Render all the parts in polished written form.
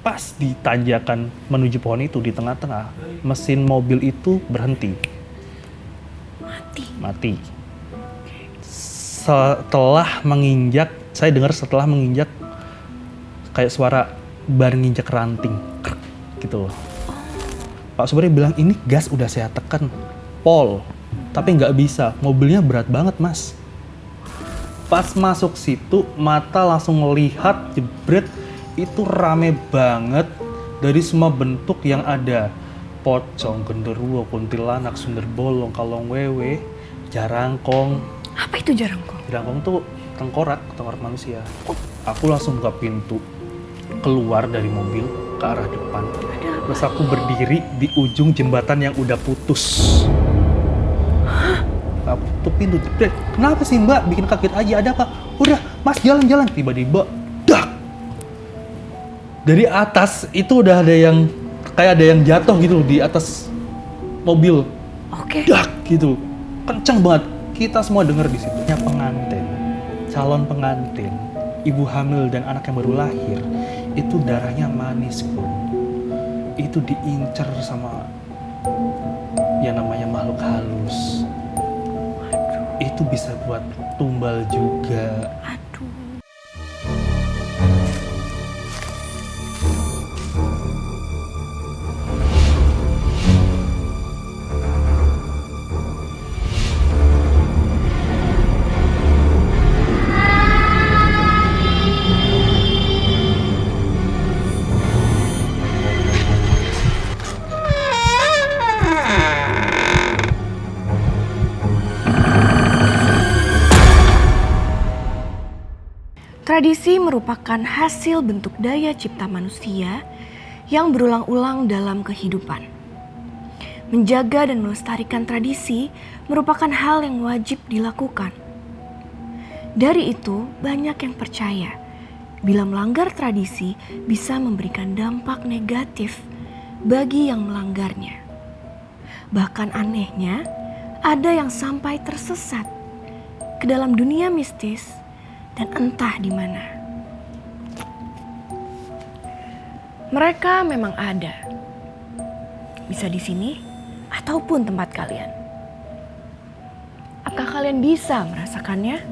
pas di tanjakan menuju pohon itu di tengah-tengah, mesin mobil itu berhenti. Mati. Setelah menginjak, saya dengar setelah menginjak kayak suara ban nginjak ranting, gitu loh. Pak Subari bilang ini gas udah saya tekan, pol, tapi nggak bisa, mobilnya berat banget mas. Pas masuk situ, mata langsung ngelihat jebret, itu rame banget dari semua bentuk yang ada. Pocong, genderuwo, kuntilanak, sundel bolong, kalong wewe, jarangkong. Apa itu jarangkong? Jarangkong tuh tengkorak manusia. Aku langsung buka pintu, keluar dari mobil ke arah depan. Terus aku berdiri di ujung jembatan yang udah putus. Aku tutup pintu, jebret. Kenapa sih mbak? Bikin kaget aja, ada apa? Udah, mas jalan-jalan. Tiba-tiba, dak! Dari atas itu udah ada yang, kayak ada yang jatuh gitu di atas mobil. Oke. Dak! Gitu. Kenceng banget. Kita semua dengar di situ. Pengantin, calon pengantin, ibu hamil dan anak yang baru lahir, itu darahnya manis, bro. Itu diincer sama yang namanya makhluk halus. Itu bisa buat tumbal juga. Aduh. Tradisi merupakan hasil bentuk daya cipta manusia yang berulang-ulang dalam kehidupan. Menjaga dan melestarikan tradisi merupakan hal yang wajib dilakukan. Dari itu, banyak yang percaya bila melanggar tradisi bisa memberikan dampak negatif bagi yang melanggarnya. Bahkan anehnya, ada yang sampai tersesat ke dalam dunia mistis dan entah di mana. Mereka memang ada. Bisa di sini ataupun tempat kalian. Apakah kalian bisa merasakannya?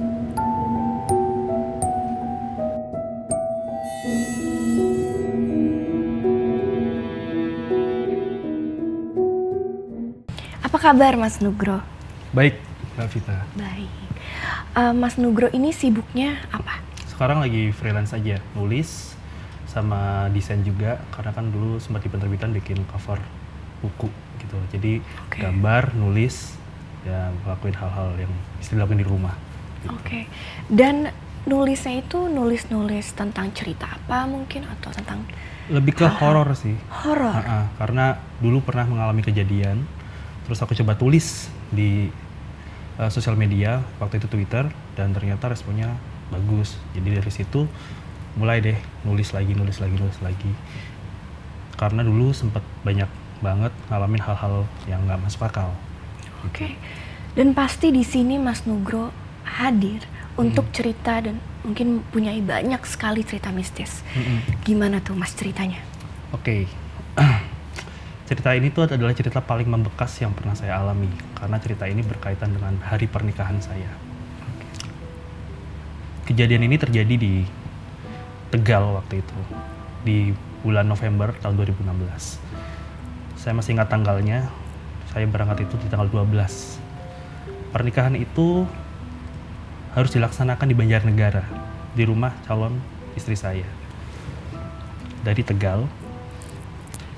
Apa kabar Mas Nugro? Baik, Mbak Vita. Baik. Mas Nugro ini sibuknya apa? Sekarang lagi freelance aja, nulis sama desain juga, karena kan dulu sempat di penerbitan bikin cover buku gitu. Jadi gambar, nulis, ya ngelakuin hal-hal yang bisa dilakuin di rumah. Gitu. Oke. Dan nulisnya itu nulis-nulis tentang cerita apa mungkin atau tentang lebih ke horor sih. Horor. Karena dulu pernah mengalami kejadian, terus aku coba tulis di sosial media, waktu itu Twitter, dan ternyata responnya bagus. Jadi dari situ mulai deh nulis lagi. Karena dulu sempat banyak banget ngalamin hal-hal yang nggak masuk akal. Oke. Dan pasti di sini Mas Nugro hadir untuk cerita dan mungkin punya banyak sekali cerita mistis. Gimana tuh Mas ceritanya? Oke. Cerita ini tuh adalah cerita paling membekas yang pernah saya alami, karena cerita ini berkaitan dengan hari pernikahan saya. Kejadian ini terjadi di Tegal waktu itu, di bulan November tahun 2016. Saya masih ingat tanggalnya, saya berangkat itu di tanggal 12. Pernikahan itu harus dilaksanakan di Banjarnegara, di rumah calon istri saya. Dari Tegal,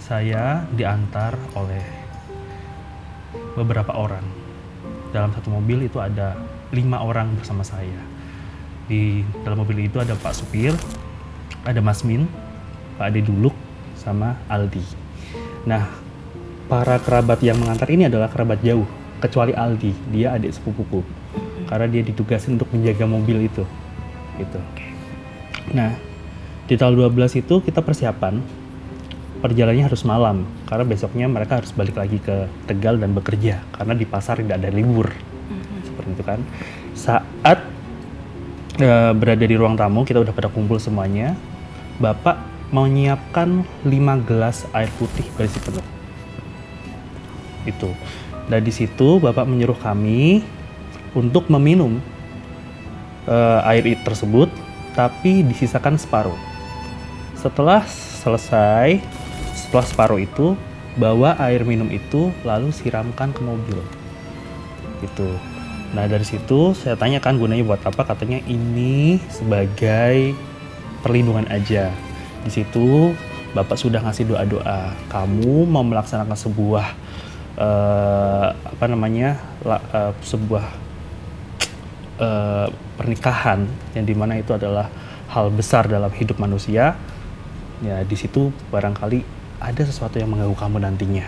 saya diantar oleh beberapa orang. Dalam satu mobil itu ada 5 orang bersama saya. Di dalam mobil itu ada Pak Supir, ada Mas Min, Pak Ade Duluk, sama Aldi. Nah, para kerabat yang mengantar ini adalah kerabat jauh, kecuali Aldi, dia adik sepupuku. Karena dia ditugasin untuk menjaga mobil itu. Gitu. Nah, di tanggal 12 itu kita persiapan. Perjalanannya harus malam, karena besoknya mereka harus balik lagi ke Tegal dan bekerja, karena di pasar tidak ada libur. Seperti itu kan. Saat berada di ruang tamu, kita udah pada kumpul semuanya. Bapak menyiapkan 5 gelas air putih berisi penuh. Itu. Dan di situ Bapak menyuruh kami untuk meminum air tersebut, tapi disisakan separuh. Setelah selesai, setelah separuh itu, bawa air minum itu lalu siramkan ke mobil. Gitu. Nah dari situ saya tanyakan gunanya buat apa, katanya ini sebagai perlindungan aja. Di situ Bapak sudah ngasih doa-doa, kamu mau melaksanakan sebuah sebuah pernikahan yang dimana itu adalah hal besar dalam hidup manusia. Ya di situ barangkali ada sesuatu yang mengganggu kamu nantinya.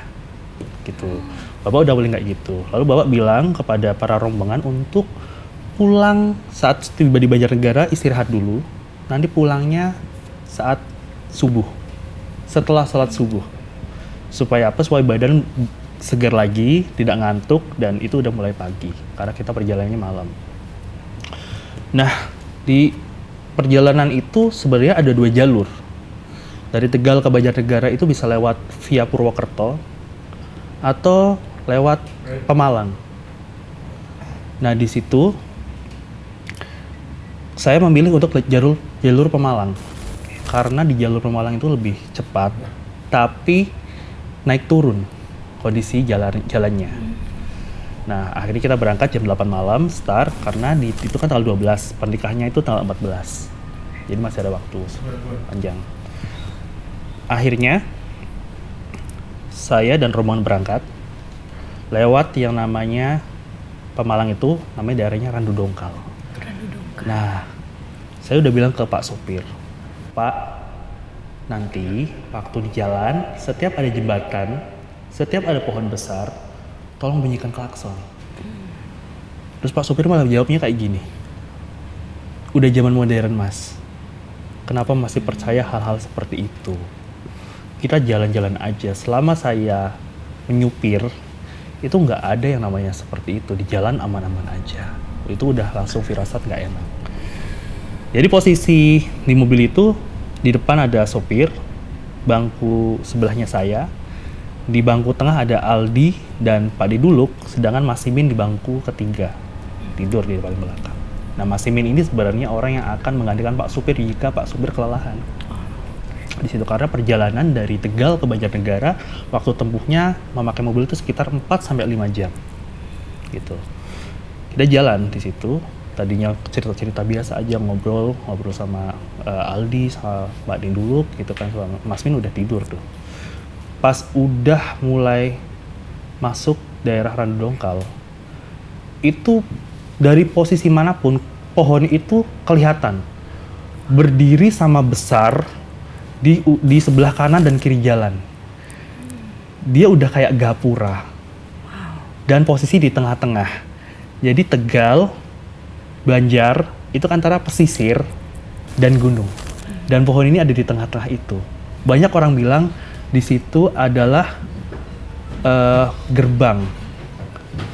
Gitu. Bapak udah boleh nggak gitu. Lalu Bapak bilang kepada para rombongan untuk pulang saat tiba di Banjarnegara, istirahat dulu. Nanti pulangnya saat subuh, setelah sholat subuh. Supaya apa? Supaya badan segar lagi, tidak ngantuk, dan itu udah mulai pagi. Karena kita perjalanannya malam. Nah, di perjalanan itu sebenarnya ada 2 jalur. Dari Tegal ke Banjarnegara itu bisa lewat via Purwokerto atau lewat Pemalang. Nah di situ saya memilih untuk jalur Pemalang karena di jalur Pemalang itu lebih cepat, tapi naik turun kondisi jalannya. Nah akhirnya kita berangkat jam 8 malam start karena itu kan tanggal 12, pernikahannya itu tanggal 14, jadi masih ada waktu panjang. Akhirnya saya dan rombongan berangkat lewat yang namanya Pemalang, itu namanya daerahnya Randu Dongkal. Nah, saya udah bilang ke Pak sopir, Pak, nanti waktu di jalan setiap ada jembatan, setiap ada pohon besar, tolong bunyikan klakson. Terus Pak sopir malah jawabnya kayak gini, udah zaman modern mas, kenapa masih percaya hal-hal seperti itu? Kita jalan-jalan aja, selama saya menyupir itu nggak ada yang namanya seperti itu, di jalan aman-aman aja. Itu udah langsung firasat nggak enak. Jadi posisi di mobil itu di depan ada sopir, bangku sebelahnya saya, di bangku tengah ada Aldi dan Pak Diduluk, sedangkan Mas Simin di bangku ketiga, tidur di paling belakang. Nah Mas Simin ini sebenarnya orang yang akan menggantikan Pak supir jika Pak supir kelelahan. Di situ karena perjalanan dari Tegal ke Banjarnegara waktu tempuhnya memakai mobil itu sekitar 4 sampai 5 jam. Gitu. Kita jalan di situ, tadinya cerita-cerita biasa aja, ngobrol sama Aldi sama Mbak Dinduluk gitu kan, sama Mas Min udah tidur tuh. Pas udah mulai masuk daerah Randu Dongkal, itu dari posisi manapun pohon itu kelihatan berdiri sama besar di sebelah kanan dan kiri jalan. Dia udah kayak gapura. Dan posisi di tengah-tengah. Jadi Tegal, Banjar, itu antara pesisir dan gunung. Dan pohon ini ada di tengah-tengah itu. Banyak orang bilang di situ adalah gerbang.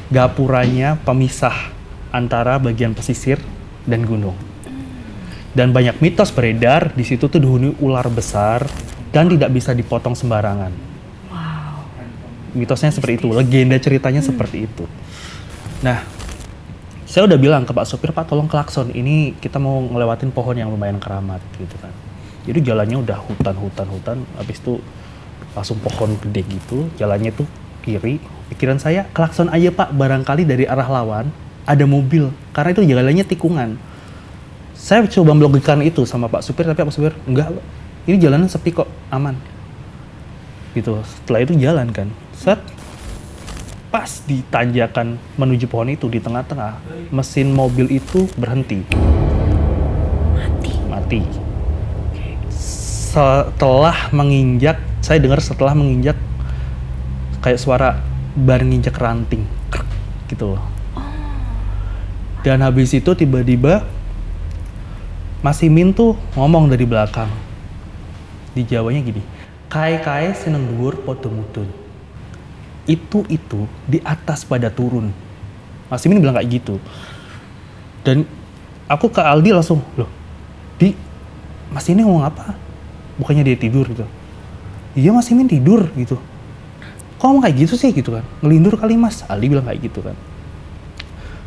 Gapuranya pemisah antara bagian pesisir dan gunung. Dan banyak mitos beredar di situ tuh dihuni ular besar dan tidak bisa dipotong sembarangan. Wow. Mitosnya seperti itu, legenda ceritanya seperti itu. Nah, saya udah bilang ke Pak sopir, Pak tolong klakson, ini kita mau ngelewatin pohon yang lumayan keramat gitu kan. Jadi jalannya udah hutan, habis itu langsung pohon gede gitu, jalannya tuh kiri. Pikiran saya, klakson aja Pak, barangkali dari arah lawan ada mobil, karena itu jalannya tikungan. Saya coba melogikan itu sama Pak supir, tapi Pak supir, enggak, ini jalanan sepi kok, aman. Gitu. Setelah itu jalan kan, set, pas di tanjakan menuju pohon itu di tengah-tengah, mesin mobil itu berhenti. Mati. Setelah menginjak, saya dengar setelah menginjak kayak suara bar nginjak ranting, gitu loh. Dan habis itu tiba-tiba Mas Simin tuh ngomong dari belakang. Di Jawanya gini, "Kai-kai seneng dhuwur padha mudhun." Itu di atas pada turun. Mas Simin bilang kayak gitu. Dan aku ke Aldi langsung, "Loh, Di, Mas ini ngomong apa?" bukannya dia tidur gitu. Iya Mas Imin tidur gitu. Kok kamu kayak gitu sih gitu kan? Ngelindur kali Mas, Aldi bilang kayak gitu kan.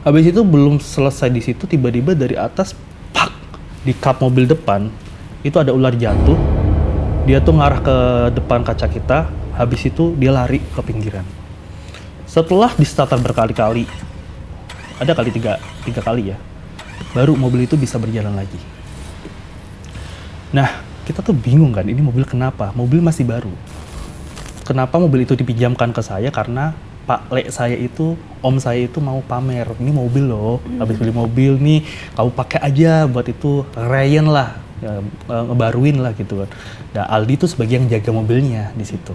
Habis itu belum selesai di situ, tiba-tiba dari atas, pak, di kap mobil depan itu ada ular jatuh. Dia tuh ngarah ke depan kaca kita. Habis itu dia lari ke pinggiran. Setelah di starter berkali-kali, ada kali tiga kali ya, baru mobil itu bisa berjalan lagi. Nah, kita tuh bingung kan, ini mobil kenapa? Mobil masih baru. Kenapa mobil itu dipinjamkan ke saya? Karena Pak Le saya itu, om saya itu mau pamer, ini mobil loh, habis beli mobil nih, kamu pakai aja buat itu, Ryan lah, ya, ngebaruin lah gitu kan. Nah, Aldi tuh sebagai yang jaga mobilnya di situ.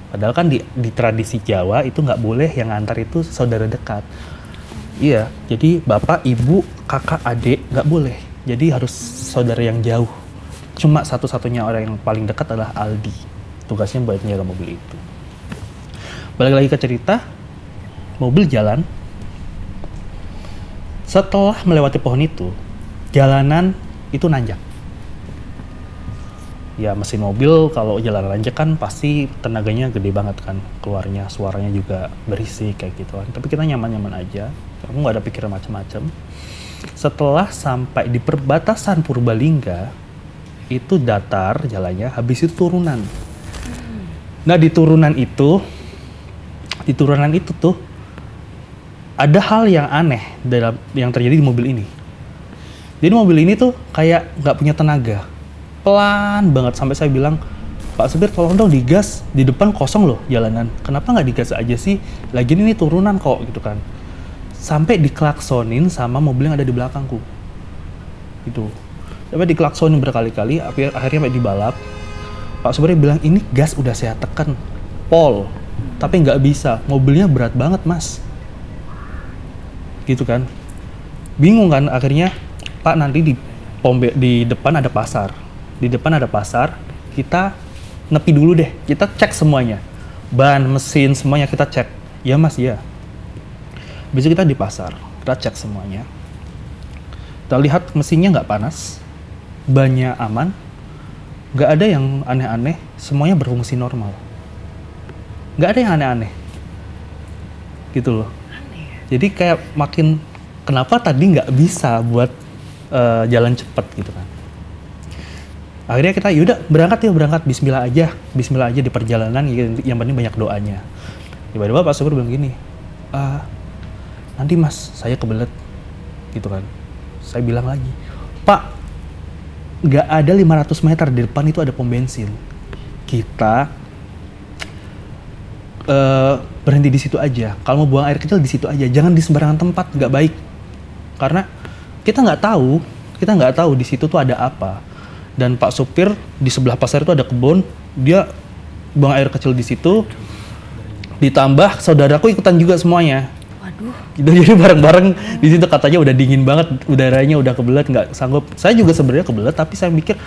Padahal kan di tradisi Jawa itu nggak boleh yang ngantar itu saudara dekat. Iya, jadi bapak, ibu, kakak, adik nggak boleh. Jadi harus saudara yang jauh. Cuma satu-satunya orang yang paling dekat adalah Aldi. Tugasnya buat menjaga mobil itu. Balik lagi ke cerita, mobil jalan. Setelah melewati pohon itu, jalanan itu nanjak. Ya mesin mobil kalau jalan nanjak kan pasti tenaganya gede banget kan, keluarnya suaranya juga berisik kayak gitu kan. Tapi kita nyaman-nyaman aja, aku nggak ada pikiran macam-macam. Setelah sampai di perbatasan Purbalingga, itu datar jalannya, habis itu turunan. Nah di turunan itu tuh ada hal yang aneh yang terjadi di mobil ini. Jadi mobil ini tuh kayak nggak punya tenaga, pelan banget sampai saya bilang, Pak supir tolong dong digas, di depan kosong loh jalanan, kenapa nggak digas aja sih, lagian ini turunan kok gitu kan. Sampai diklaksonin sama mobil yang ada di belakangku gitu. Sampai diklaksonin berkali-kali, akhirnya sampai dibalap. Pak supir bilang ini gas udah saya tekan pol, tapi nggak bisa, mobilnya berat banget Mas gitu kan. Bingung kan akhirnya, Pak nanti di depan ada pasar. Di depan ada pasar, kita nepi dulu deh, kita cek semuanya. Ban, mesin, semuanya kita cek. Ya Mas, ya. Besok kita di pasar, kita cek semuanya. Kita lihat mesinnya nggak panas, bannya aman, nggak ada yang aneh-aneh, semuanya berfungsi normal. Nggak ada yang aneh-aneh. Gitu loh. Jadi kayak makin, kenapa tadi nggak bisa buat jalan cepet gitu kan. Akhirnya kita yaudah berangkat bismillah aja di perjalanan, yang penting banyak doanya. Tiba-tiba Pak supir bilang gini, nanti Mas saya kebelet gitu kan. Saya bilang lagi, Pak nggak ada 500 meter di depan itu ada pom bensin, kita berhenti di situ aja. Kalau mau buang air kecil di situ aja, jangan di sembarangan tempat, nggak baik. Karena kita nggak tahu di situ tuh ada apa. Dan Pak supir di sebelah pasar itu ada kebun, dia buang air kecil di situ. Ditambah saudaraku ikutan juga semuanya. Waduh. Gitu, jadi bareng-bareng di situ katanya udah dingin banget, udaranya udah kebelet, nggak sanggup. Saya juga sebenarnya kebelet, tapi saya mikir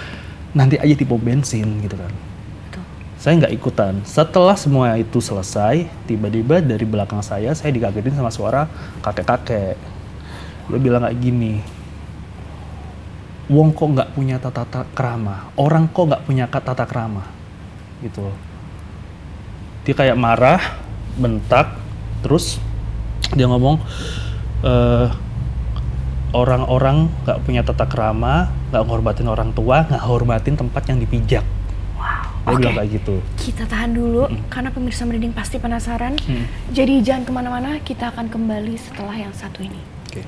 nanti aja di pom bensin gitu kan. Betul. Saya nggak ikutan. Setelah semua itu selesai, tiba-tiba dari belakang saya dikagetin sama suara kakek-kakek. Dia bilang kayak gini, wong kok nggak punya tata krama, orang kok nggak punya tata krama, gitu. Dia kayak marah, bentak, terus dia ngomong, orang-orang nggak punya tata krama, nggak ngorbatin orang tua, nggak hormatin tempat yang dipijak. Dia bilang kayak gitu. Kita tahan dulu, karena pemirsa Merinding pasti penasaran. Jadi jangan kemana-mana, kita akan kembali setelah yang satu ini. Oke.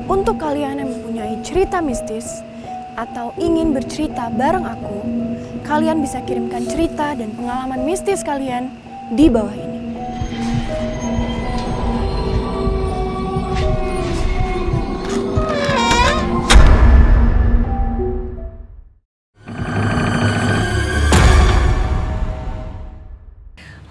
Untuk kalian yang mempunyai cerita mistis atau ingin bercerita bareng aku, kalian bisa kirimkan cerita dan pengalaman mistis kalian di bawah ini.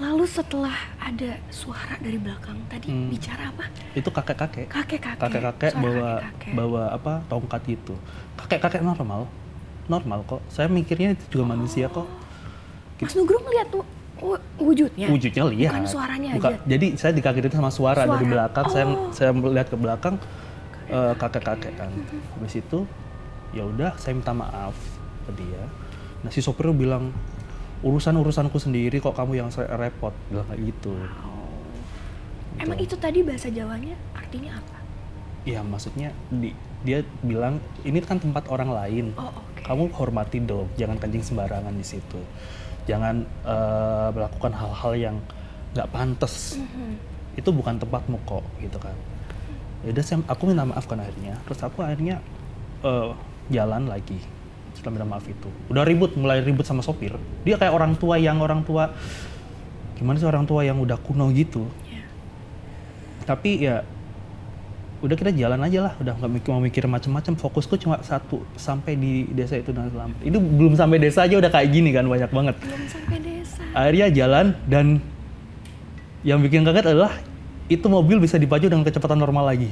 Lalu setelah ada suara dari belakang tadi, bicara apa? Itu kakek-kakek. Kakek-kakek. Suara bawa apa, tongkat gitu. Kakek-kakek normal kok. Saya mikirnya itu juga manusia kok. Mas Nugroho ngeliat tuh Oh, wujudnya? Wujudnya lihat. Bukan suaranya aja? Jadi saya dikagetin sama suara dari belakang, saya melihat ke belakang kakek-kakek kan. Habis itu ya udah saya minta maaf ke dia. Nah si sopir bilang, urusanku sendiri kok kamu yang repot, bilang kayak gitu. Emang itu tadi bahasa Jawanya artinya apa? Ya maksudnya dia bilang ini kan tempat orang lain. Kamu hormati dong, jangan kencing sembarangan di situ. Jangan melakukan hal-hal yang nggak pantas. Itu bukan tempatmu kok, gitu kan. Ya udah aku minta maaf kan akhirnya. Terus aku akhirnya jalan lagi. Setelah minta maaf itu, udah mulai ribut sama sopir. Dia kayak orang tua gimana sih, orang tua yang udah kuno gitu. Tapi ya udah kita jalan aja lah, udah nggak mau mikir macam-macam. Fokusku cuma satu, sampai di desa itu dengan selamat. Itu belum sampai desa aja udah kayak gini kan, banyak banget. Belum sampai desa. Akhirnya jalan, dan yang bikin kaget adalah itu mobil bisa dipacu dengan kecepatan normal lagi.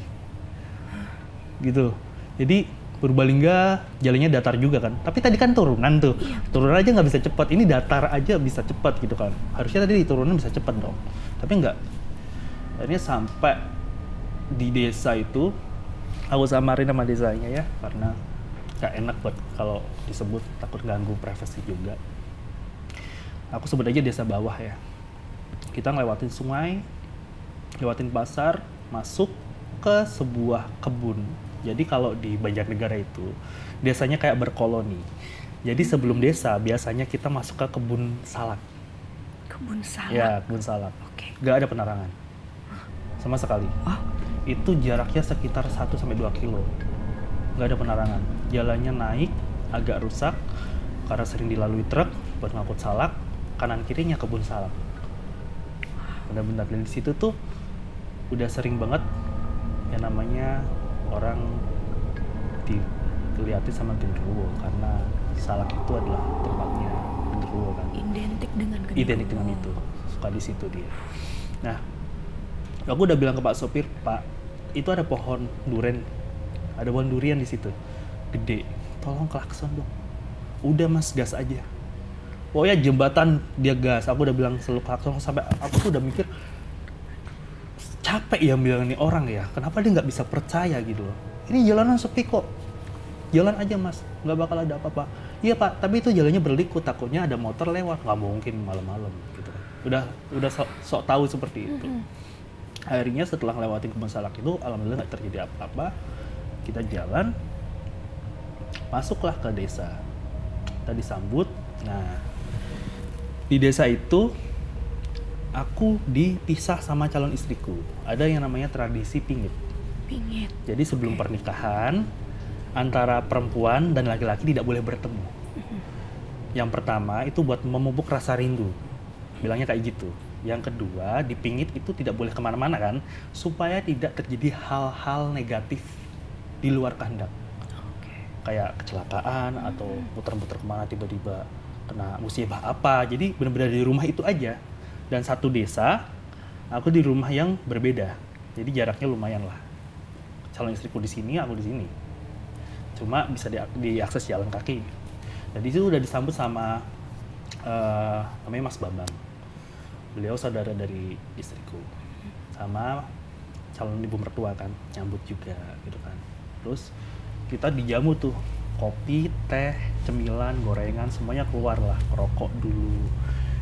Gitu. Jadi Purbalingga jalannya datar juga kan. Tapi tadi kan turunan tuh. Turunan aja nggak bisa cepat. Ini datar aja bisa cepat gitu kan. Harusnya tadi di turunan bisa cepat dong. Tapi nggak. Akhirnya sampai di desa itu, aku samarin nama desanya ya, karena gak enak buat kalau disebut, takut ganggu privasi juga. Aku sebut aja desa bawah ya. Kita ngelewatin sungai, lewatin pasar, masuk ke sebuah kebun. Jadi kalau di Banjarnegara itu, desanya kayak berkoloni. Jadi sebelum desa, biasanya kita masuk ke kebun salak. Kebun salak? Ya, kebun salak. Gak ada penerangan. Sama sekali. Itu jaraknya sekitar 1-2 kilo. Nggak ada penerangan. Jalannya naik, agak rusak, karena sering dilalui truk buat ngangkut salak. Kanan kirinya kebun salak. Benar-benar. Dan di situ tuh udah sering banget yang namanya orang dilihatin sama genderuwo, karena salak itu adalah tempatnya genderuwo kan. Identik dengan itu. Suka di situ dia. Nah, aku udah bilang ke Pak sopir, Pak, itu ada pohon durian, di situ, gede. Tolong klakson dong. Udah mas, gas aja. Oh ya, jembatan dia gas. Aku udah bilang selalu klakson, sampai aku tuh udah mikir, capek ya bilang ini orang ya. Kenapa dia nggak bisa percaya gitu loh? Ini jalanan sepi kok. Jalan aja mas, nggak bakal ada apa-apa. Iya pak, tapi itu jalannya berliku, takutnya ada motor lewat. Nggak mungkin malam-malam gitu. Udah sok tahu seperti itu. Akhirnya setelah lewatin kebun salak itu, alhamdulillah nggak terjadi apa-apa. Kita jalan, masuklah ke desa. Kita disambut. Nah, di desa itu aku dipisah sama calon istriku. Ada yang namanya tradisi pingit. Jadi sebelum pernikahan, antara perempuan dan laki-laki tidak boleh bertemu. Yang pertama itu buat memupuk rasa rindu. Bilangnya kayak gitu. Yang kedua, dipingit itu tidak boleh kemana-mana kan, supaya tidak terjadi hal-hal negatif di luar kehendak. Kayak kecelakaan atau muter-muter kemana tiba-tiba kena musibah apa. Jadi benar-benar di rumah itu aja. Dan satu desa, aku di rumah yang berbeda. Jadi jaraknya lumayan lah. Calon istriku di sini, aku di sini. Cuma bisa diakses jalan kaki. Dan di situ udah disambut sama namanya Mas Bambang. Beliau saudara dari istriku, sama calon ibu mertua kan, nyambut juga gitu kan. Terus kita dijamu tuh, kopi, teh, cemilan, gorengan, semuanya keluar lah, rokok dulu.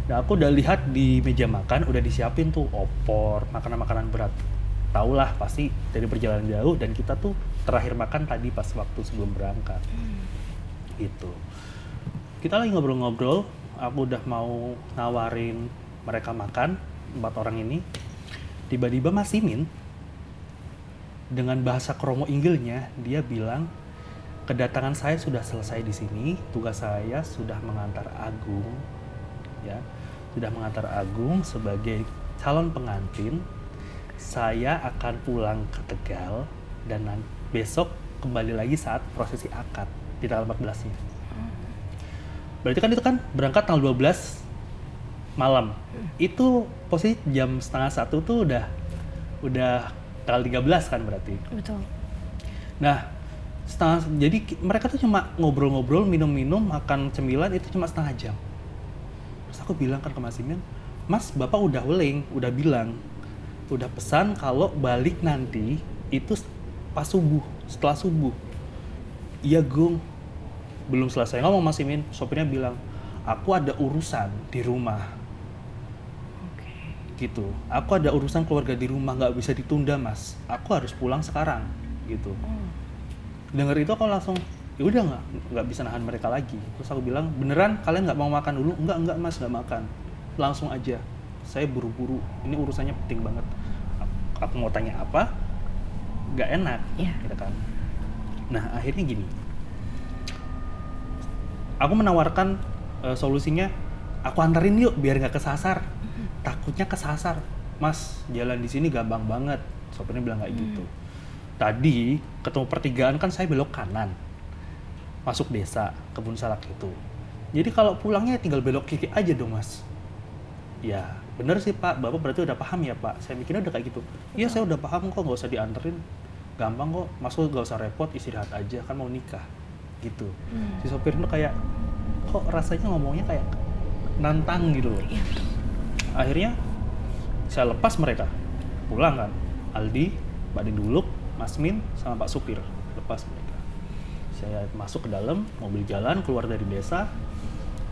Nah aku udah lihat di meja makan udah disiapin tuh opor, makanan-makanan berat. Tau lah pasti dari perjalanan jauh, dan kita tuh terakhir makan tadi pas waktu sebelum berangkat. Gitu. Kita lagi ngobrol-ngobrol, aku udah mau nawarin mereka makan, 4 orang ini. Tiba-tiba Mas Imin dengan bahasa Kromo Inggilnya, dia bilang, kedatangan saya sudah selesai di sini, tugas saya sudah mengantar Agung, ya, sudah mengantar Agung sebagai calon pengantin. Saya akan pulang ke Tegal dan besok kembali lagi saat prosesi akad di tanggal 14-nya. Berarti kan itu kan berangkat tanggal 12 malam. Itu posisi jam 12:30 tuh udah tanggal 13 kan berarti. Betul. Nah, jadi mereka tuh cuma ngobrol-ngobrol, minum-minum, makan cemilan itu cuma setengah jam. Terus aku bilang kan ke Mas Imin, Mas, Bapak udah weling, udah bilang, udah pesan kalau balik nanti itu pas subuh, setelah subuh. Iya Gung, belum selesai ngomong Mas Imin, sopirnya bilang, aku ada urusan di rumah. Oke. Gitu, aku ada urusan keluarga di rumah, nggak bisa ditunda Mas, aku harus pulang sekarang, gitu. Dengar itu aku langsung, ya udah nggak bisa nahan mereka lagi. Terus aku bilang, beneran kalian nggak mau makan dulu? Enggak Mas, nggak makan. Langsung aja, saya buru-buru, ini urusannya penting banget. Aku mau tanya apa, nggak enak, gitu kan. Nah akhirnya gini, aku menawarkan solusinya, aku anterin yuk biar nggak kesasar. Takutnya kesasar, Mas, jalan di sini gampang banget. Sopirnya bilang kayak gitu. Tadi ketemu pertigaan kan saya belok kanan, masuk desa Kebun Salak itu. Jadi kalau pulangnya tinggal belok kiri aja dong Mas. Ya bener sih Pak, Bapak berarti udah paham ya Pak. Saya mikirnya udah kayak gitu. Iya saya udah paham kok, nggak usah dianterin. Gampang kok, Mas nggak usah repot, istirahat aja kan mau nikah. Gitu. Si sopir itu kayak, kok rasanya ngomongnya kayak nantang gitu loh. Akhirnya saya lepas mereka, pulang kan. Aldi, Pak Dinduluk, Mas Min, sama Pak Supir. Lepas mereka. Saya masuk ke dalam, mobil jalan, keluar dari desa.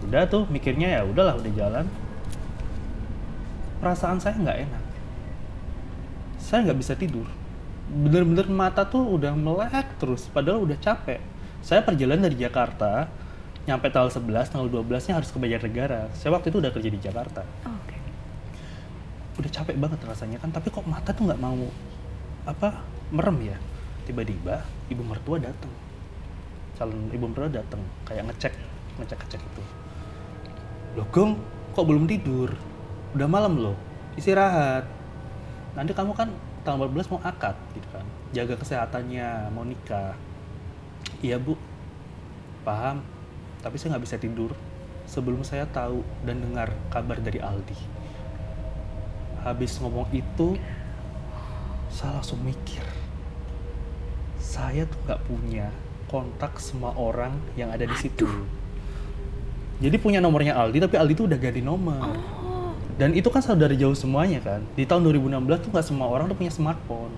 Udah tuh mikirnya ya udahlah udah jalan. Perasaan saya nggak enak. Saya nggak bisa tidur. Bener-bener mata tuh udah melek terus, padahal udah capek. Saya perjalanan dari Jakarta, nyampe tanggal 11, tanggal 12-nya harus ke Banjarnegara. Saya waktu itu udah kerja di Jakarta. Oke. Udah capek banget rasanya kan, tapi kok mata tuh nggak mau merem ya. Tiba-tiba ibu mertua datang. Calon ibu mertua datang, kayak ngecek itu. Loh Gong, kok belum tidur? Udah malam loh, istirahat. Nanti kamu kan tanggal 14 mau akad gitu kan. Jaga kesehatannya, mau nikah. Iya Bu, paham. Tapi saya nggak bisa tidur sebelum saya tahu dan dengar kabar dari Aldi. Habis ngomong itu, saya langsung mikir. Saya tuh nggak punya kontak semua orang yang ada di situ. Jadi punya nomornya Aldi, tapi Aldi tuh udah ganti nomor. Dan itu kan saudara jauh semuanya kan. Di tahun 2016 tuh nggak semua orang tuh punya smartphone.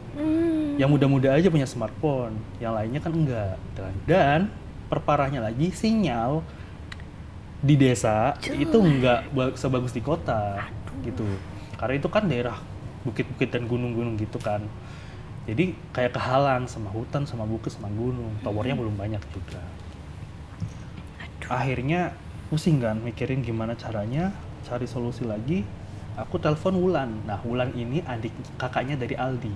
Yang muda-muda aja punya smartphone, yang lainnya kan enggak. Dan perparahnya lagi, sinyal di desa itu enggak sebagus di kota gitu. Karena itu kan daerah bukit-bukit dan gunung-gunung gitu kan. Jadi kayak kehalang sama hutan, sama bukit, sama gunung. Towernya belum banyak juga. Akhirnya pusing kan mikirin gimana caranya cari solusi lagi. Aku telepon Wulan. Nah, Wulan ini adik kakaknya dari Aldi.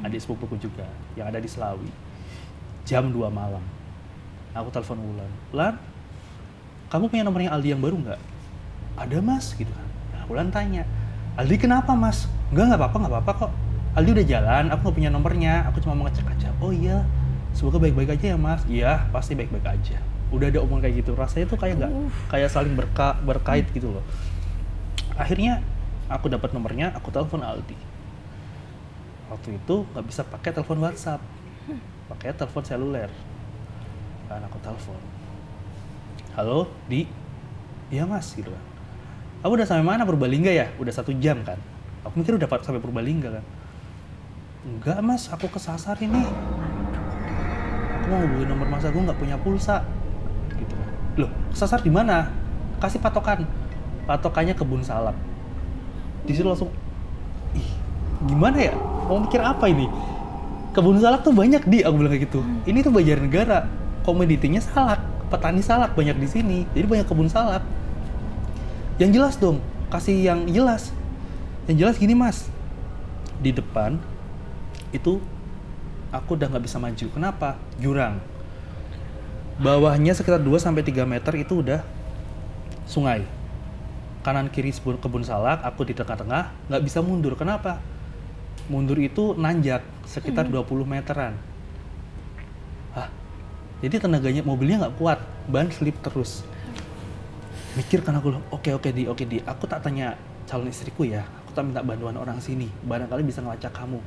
Adik sepupuku juga yang ada di Selawi. Jam 2 malam. Aku telepon Wulan. Wulan, kamu punya nomornya Aldi yang baru nggak? Ada Mas, gitu kan. Nah, Wulan tanya, Aldi kenapa Mas? Nggak apa-apa kok. Aldi udah jalan, aku nggak punya nomornya. Aku cuma mau ngecek aja. Oh iya, semoga baik-baik aja ya Mas. Iya, pasti baik-baik aja. Udah ada omongan kayak gitu. Rasanya tuh kayak nggak, kayak saling berkait gitu loh. Akhirnya aku dapat nomornya, aku telepon Aldi. Waktu itu nggak bisa pakai telepon WhatsApp, pakai telepon seluler. Kan aku telepon, halo Di, iya Mas gitu kan. Aku udah sampai mana Purbalingga ya? Udah 1 jam kan. Aku mikir udah sampai Purbalingga kan. Enggak Mas, aku kesasar ini. Aku mau hubungin nomor Mas Agung, nggak punya pulsa. Gitu kan. Loh, kesasar di mana? Kasih patokan. Patokannya Kebun Salak. Di situ langsung, ih gimana ya? Mau mikir apa ini? Kebun salak tuh banyak Di, aku bilang kayak gitu. Ini tuh Banjarnegara, komoditinya salak, petani salak banyak di sini. Jadi banyak kebun salak. Yang jelas dong, kasih yang jelas. Yang jelas gini Mas, di depan itu aku udah nggak bisa maju. Kenapa? Jurang. Bawahnya sekitar 2-3 meter itu udah sungai. Kanan kiri kebun salak, aku di tengah-tengah, nggak bisa mundur. Kenapa? Mundur itu nanjak sekitar 20 meteran. Jadi tenaganya mobilnya nggak kuat, ban slip terus. Mikir kan aku, oke Di, aku tak tanya calon istriku ya, aku tak minta bantuan orang sini, barangkali bisa ngelacak kamu.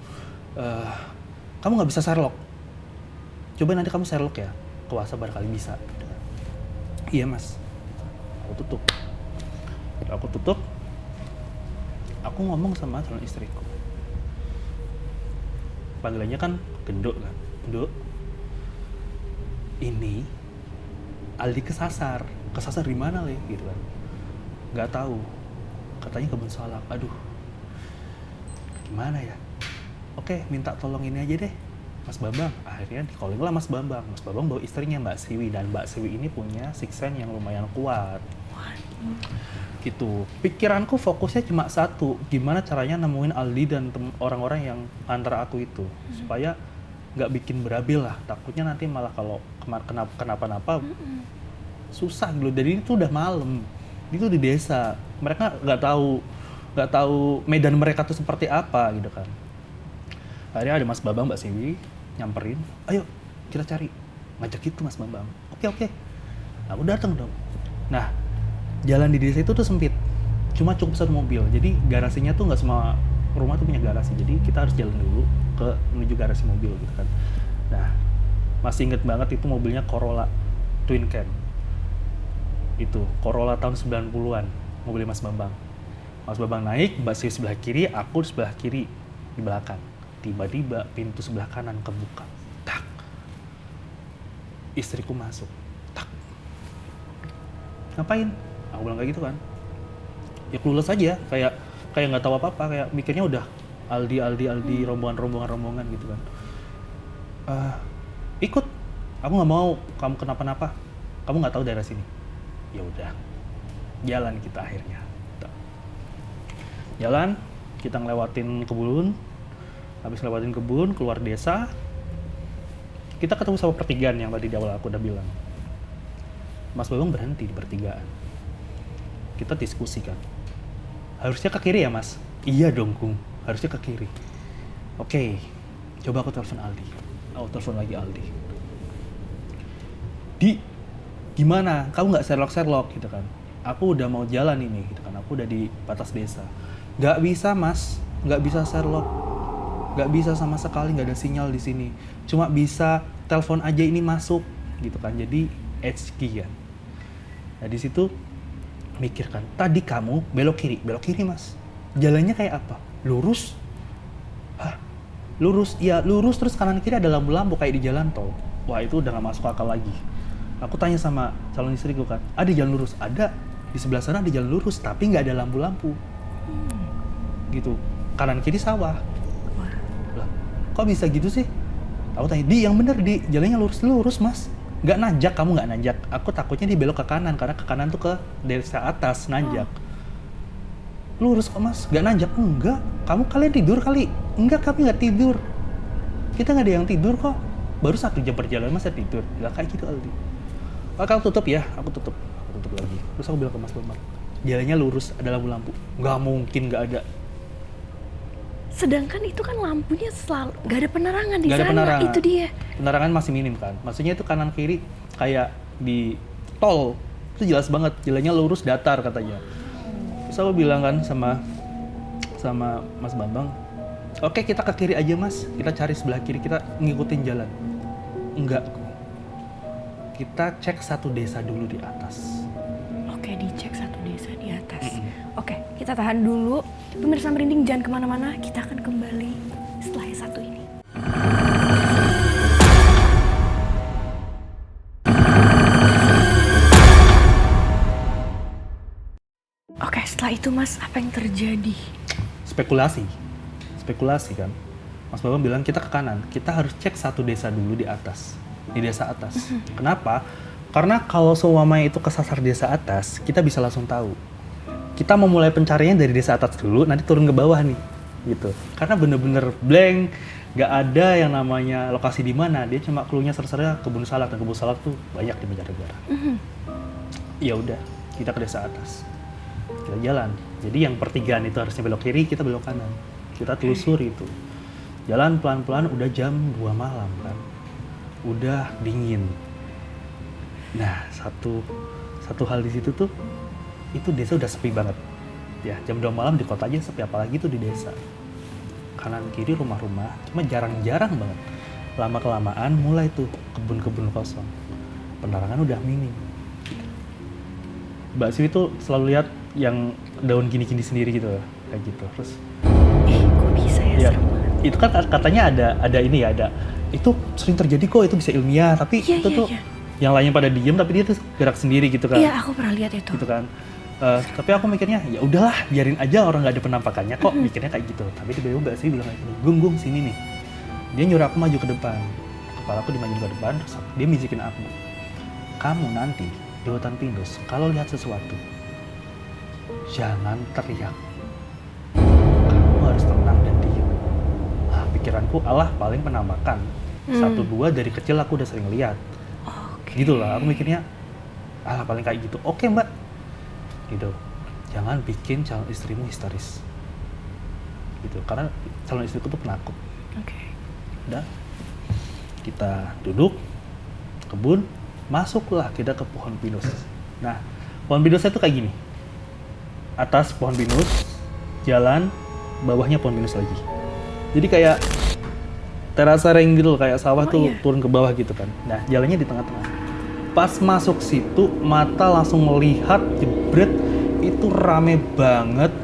Kamu nggak bisa Sherlock, coba nanti kamu Sherlock ya, kuasa barangkali bisa. Iya Mas, aku tutup. Aku ngomong sama calon istriku. Panggilannya kan Genduk kan. Genduk, ini Aldi kesasar. Kesasar di mana, Le? Gitu kan. Nggak tahu. Katanya kebun salak. Aduh, gimana ya? Oke, minta tolong ini aja deh, Mas Bambang. Akhirnya di calling lah Mas Bambang. Mas Bambang bawa istrinya Mbak Siwi, dan Mbak Siwi ini punya sixth sense yang lumayan kuat. Gitu. Pikiranku fokusnya cuma satu, gimana caranya nemuin Aldi dan orang-orang yang antara aku itu, supaya nggak bikin berabil lah. Takutnya nanti malah kalau kenapa-napa susah gitu. Jadi itu udah malam, itu di desa, mereka nggak tahu medan mereka tuh seperti apa gitu kan. Akhirnya ada Mas Bambang, Mbak Siwi nyamperin, ayo kita cari, ngajak itu Mas Bambang. Oke, aku datang dong. Nah, jalan di desa itu tuh sempit, cuma cukup satu mobil. Jadi garasinya tuh nggak semua rumah tuh punya garasi. Jadi kita harus jalan dulu menuju garasi mobil gitu kan. Nah, masih inget banget itu mobilnya Corolla Twin Cam. Itu Corolla tahun 90-an, mobil Mas Bambang. Mas Bambang naik, Mbak Siwi sebelah kiri, aku sebelah kiri di belakang. Tiba-tiba pintu sebelah kanan kebuka. Tak. Istriku masuk. Tak. Ngapain? Aku bilang kayak gitu kan. Ya clueless aja, kayak nggak tahu apa-apa, kayak mikirnya udah Aldi, rombongan gitu kan. Ikut. Aku nggak mau kamu kenapa-napa. Kamu nggak tahu daerah sini. Ya udah. Jalan kita akhirnya. Jalan, kita ngelewatin kebun. Habis ngelewatin kebun, keluar desa. Kita ketemu sama pertigaan yang tadi di awal aku udah bilang. Mas Bambang berhenti di pertigaan. Kita diskusi kan. Harusnya ke kiri ya Mas? Iya dong Kung, harusnya ke kiri. Oke, coba aku telepon Aldi. Aku telepon lagi Aldi. Di, gimana? Kamu nggak Sherlock gitu kan? Aku udah mau jalan ini gitu kan. Aku udah di batas desa. Nggak bisa Mas, nggak bisa Sherlock. Nggak bisa sama sekali, nggak ada sinyal di sini. Cuma bisa telepon aja ini masuk gitu kan. Jadi HG kan. Nah di situ mikir kan, tadi kamu belok kiri Mas. Jalannya kayak apa? Lurus? Hah? Lurus? Iya lurus, terus kanan kiri ada lampu-lampu kayak di jalan tol. Wah itu udah gak masuk akal lagi. Aku tanya sama calon istriku kan, ada jalan lurus? Ada, di sebelah sana ada jalan lurus, tapi gak ada lampu-lampu. Gitu, kanan kiri sawah. Lah, kok bisa gitu sih? Aku tanya, Di yang bener Di, jalannya lurus Mas. Nggak nanjak, kamu nggak nanjak. Aku takutnya dia belok ke kanan, karena ke kanan tuh ke desa atas, nanjak. Lurus kok Mas, nggak nanjak? Enggak, kalian tidur kali? Enggak, kami nggak tidur. Kita nggak ada yang tidur kok. Baru 1 jam perjalanan masa tidur? Nggak kayak gitu Aldi. Kamu tutup ya? Aku tutup lagi. Terus aku bilang ke Mas Bambang, jalannya lurus, ada lampu-lampu. Nggak mungkin nggak ada. Sedangkan itu kan lampunya selalu gak ada penerangan di Gak ada sana. penerangan. Itu dia. Penerangan masih minim kan. Maksudnya itu kanan kiri kayak di tol. Itu jelas banget, jalannya lurus datar katanya. Terus aku bilang kan sama Mas Bambang, oke kita ke kiri aja Mas. Kita cari sebelah kiri, kita ngikutin jalan. Enggak. Kita cek satu desa dulu di atas. Oke, dicek satu desa di atas. Oke, kita tahan dulu. Pemirsa Merinding jangan kemana-mana, kita akan kembali setelah yang satu ini. Oke, setelah itu Mas, apa yang terjadi? Spekulasi kan. Mas Bambang bilang kita ke kanan, kita harus cek satu desa dulu di atas, di desa atas. Kenapa? Karena kalau semuanya itu kesasar desa atas, kita bisa langsung tahu. Kita mau mulai pencarian dari desa atas dulu, nanti turun ke bawah nih, gitu. Karena bener-bener blank, nggak ada yang namanya lokasi di mana. Dia cuma cluenya sersernya kebun salak, dan kebun salak tuh banyak di Banjarnegara. Ya udah, kita ke desa atas, kita jalan. Jadi yang pertigaan itu harusnya belok kiri, kita belok kanan. Kita telusuri itu. Jalan pelan-pelan, udah jam 2 malam kan, udah dingin. Nah, satu hal di situ tuh, itu desa udah sepi banget. Ya, jam 2 malam di kota aja sepi, apalagi tuh di desa. Kanan kiri rumah-rumah, cuma jarang-jarang banget. Lama-kelamaan mulai tuh kebun-kebun kosong. Penerangan udah minim. Mbak Siwi tuh selalu lihat yang daun gini-gini sendiri gitu. kayak gitu. Terus Kok bisa ya, ya serem banget. itu kan katanya ada ini ya, ada itu sering terjadi kok, itu bisa ilmiah, tapi Iya, itu iya, tuh iya. yang lainnya pada diem tapi dia tuh gerak sendiri gitu kan. Iya, aku pernah lihat itu. Gitu kan. Tapi aku mikirnya ya udahlah, biarin aja, orang nggak ada penampakannya kok, mikirnya kayak gitu. Tapi tiba-tiba Mbak Sri bilang kayak gini, Gung sini nih. Dia nyuruh aku maju ke depan. Kepala aku dimaju ke depan, terus dia bisikin aku, kamu nanti di hutan pinus kalau lihat sesuatu jangan teriak, kamu harus tenang dan diem. Nah, pikiranku alah paling penampakan. 1-2 dari kecil aku udah sering lihat. Oke. Gitu lah, aku mikirnya alah paling kayak gitu. Oke Mbak, gitu. Jangan bikin calon istrimu histeris, gitu. Karena calon istriku tuh penakut. Oke. Udah, kita duduk kebun, masuklah kita ke pohon pinus. Nah, pohon pinusnya tuh kayak gini. Atas pohon pinus, jalan, bawahnya pohon pinus lagi. Jadi kayak terasa ring gitu loh, kayak sawah tuh iya. turun ke bawah gitu kan. Nah, jalannya di tengah-tengah. Pas masuk situ, mata langsung melihat jebret, itu rame banget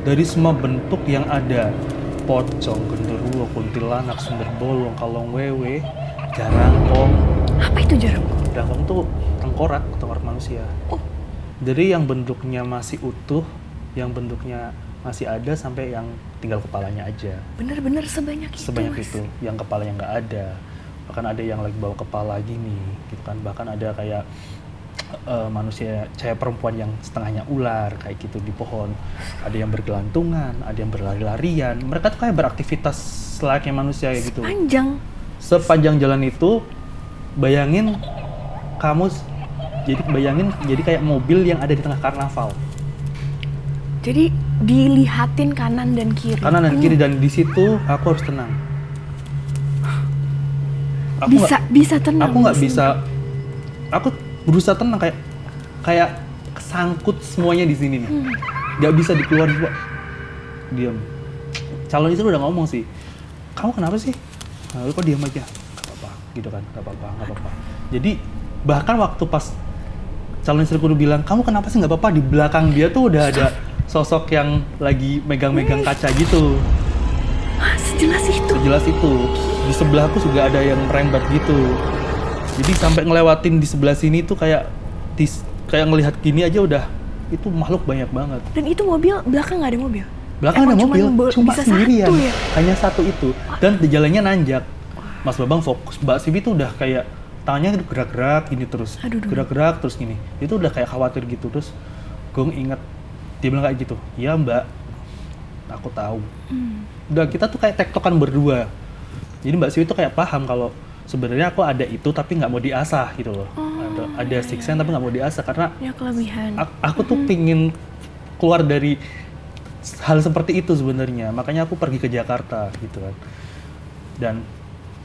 dari semua bentuk yang ada. Pocong, genderuwo, kuntilanak, sumber bolong, kalong wewe, jarangkong. Apa itu jarangkong? Jarangkong tuh tengkorak manusia. Oh. Dari yang bentuknya masih utuh, yang bentuknya masih ada, sampai yang tinggal kepalanya aja. Bener-bener sebanyak itu, Sebanyak Mas? itu, yang kepalanya nggak ada. Bahkan ada yang lagi bawa kepala gini, gitu kan. Bahkan ada kayak manusia, cewek perempuan yang setengahnya ular, kayak gitu di pohon. Ada yang bergelantungan, ada yang berlari-larian. Mereka tuh kayak beraktivitas layaknya manusia kayak gitu. Panjang. Sepanjang jalan itu, bayangin kamu, jadi kayak mobil yang ada di tengah karnaval. Jadi dilihatin kanan dan kiri. Kanan dan kiri, dan di situ aku harus tenang. Aku Bisa tenang. aku nggak di sini. bisa, aku berusaha tenang, kayak kesangkut semuanya di sini nih, nggak bisa dikeluarin. Diam. Calon istri udah ngomong sih, kamu kenapa sih? Nah, lu kok diam aja? Gak apa-apa, gitu kan, gak apa-apa. Jadi bahkan waktu pas calon istriku udah bilang, kamu kenapa sih nggak apa-apa, di belakang dia tuh udah ada sosok yang lagi megang-megang kaca gitu. Wah, sejelas itu. Sejelas itu. Di sebelahku juga ada yang merembat gitu. Jadi sampai ngelewatin di sebelah sini tuh kayak ngelihat gini aja udah, itu makhluk banyak banget. Dan itu mobil, belakang nggak ada mobil? Belakang Emang ada mobil, cuma bisa sendirian. satu ya? Hanya satu itu. Dan di jalannya nanjak. Mas Babang fokus, Mbak Sivi tuh udah kayak tangannya gerak-gerak gini terus. Aduh. Gerak-gerak terus gini. Itu udah kayak khawatir gitu. Terus Gong inget, dia bilang kayak gitu, "Iya Mbak, aku tahu." Udah, kita tuh kayak tektokan berdua. Jadi Mbak Siwi tuh kayak paham kalau sebenarnya aku ada itu tapi nggak mau diasah gitu loh. Ada siksa tapi nggak mau diasah karena Ya kelebihan. aku tuh pingin keluar dari hal seperti itu sebenarnya. Makanya aku pergi ke Jakarta gitu kan. Dan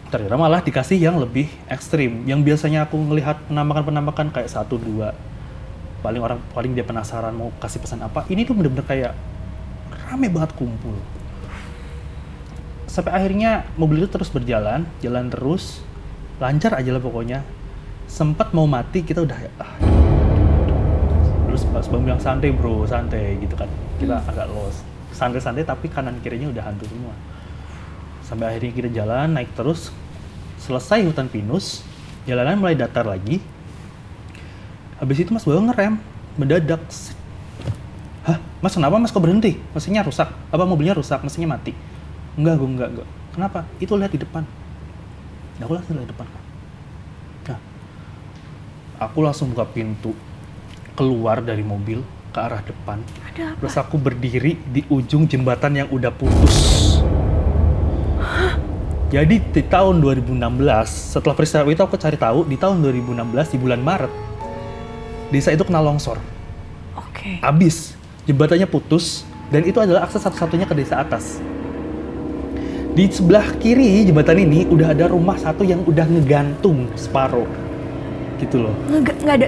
ternyata malah dikasih yang lebih ekstrim. Yang biasanya aku ngelihat penampakan kayak 1-2. Paling dia penasaran mau kasih pesan apa. Ini tuh bener-bener kayak rame banget kumpul. Sampai akhirnya mobil itu terus berjalan, jalan terus, lancar aja lah pokoknya. Sempat mau mati, kita udah terus Mas Bang bilang santai bro, santai gitu kan. Kita agak lost, santai-santai tapi kanan kirinya udah hantu semua. Sampai akhirnya kita jalan, naik terus. Selesai hutan pinus, jalanan mulai datar lagi. Habis itu Mas Bang ngerem, mendadak. Hah, Mas kenapa Mas kok berhenti? Mesinnya rusak? Apa mobilnya rusak? Mesinnya mati? Enggak. Kenapa? Itu lihat di depan. Nah, aku langsung lihat di depan. Nah, aku langsung buka pintu, keluar dari mobil ke arah depan. Ada apa? Terus aku berdiri di ujung jembatan yang udah putus. Jadi di tahun 2016, setelah peristiwa itu aku cari tahu, di tahun 2016 di bulan Maret, desa itu kena longsor. Oke. Abis, jembatannya putus, dan itu adalah akses satu-satunya ke desa atas. Di sebelah kiri jembatan ini udah ada rumah satu yang udah ngegantung separuh, gitu loh. Nggak ada,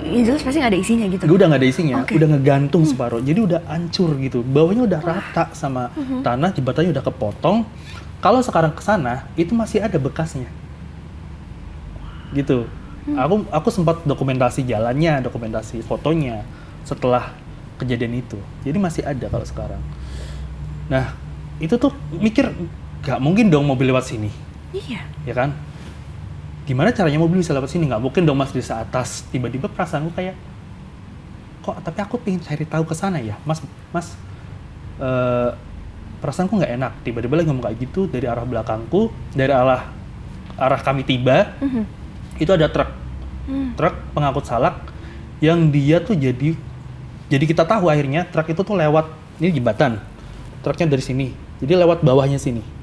ya jelas pasti nggak ada isinya gitu. Udah nggak ada isinya, Oke. udah ngegantung separuh. Jadi udah hancur gitu. Bawahnya udah rata sama tanah, jembatannya udah kepotong. Kalau sekarang ke sana, itu masih ada bekasnya. Gitu. Aku sempat dokumentasi jalannya, dokumentasi fotonya setelah kejadian itu. Jadi masih ada kalau sekarang. Nah, itu tuh mikir, gak mungkin dong mobil lewat sini, Iya. ya kan? Gimana caranya mobil bisa lewat sini? Gak mungkin dong mas di atas. Tiba-tiba perasaanku kayak, kok tapi aku pengen cari tahu ke sana ya, mas, perasaanku nggak enak. Tiba-tiba lagi ngomong kayak gitu dari arah belakangku, dari arah kami tiba, itu ada truk pengangkut salak yang dia tuh jadi kita tahu akhirnya truk itu tuh lewat, ini jembatan, truknya dari sini, jadi lewat bawahnya sini.